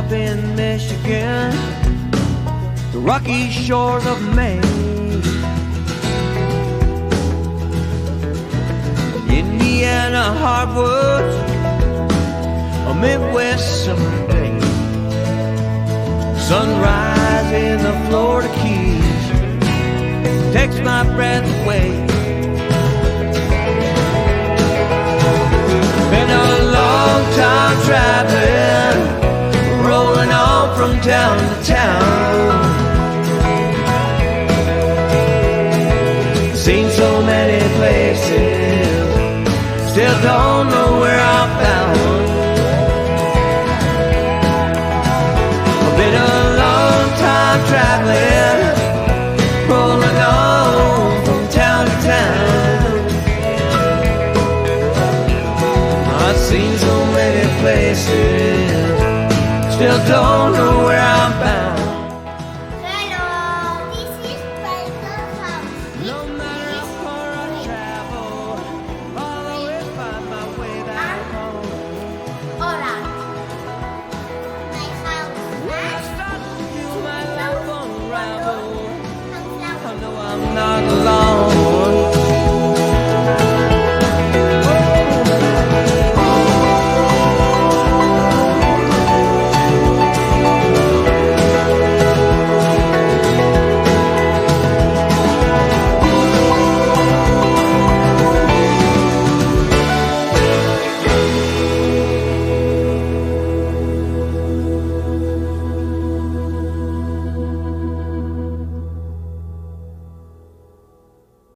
up in Michigan, the rocky shores of Maine, Indiana hardwoods, a Midwest summer day, sunrise in the Florida Keys takes my breath away. Been a long time traveling, rolling on from town to town. Seen so many places, still don't know where I'm bound. Been a long time traveling, rolling on from town to town. I've seen so many places, still don't know where I'm bound.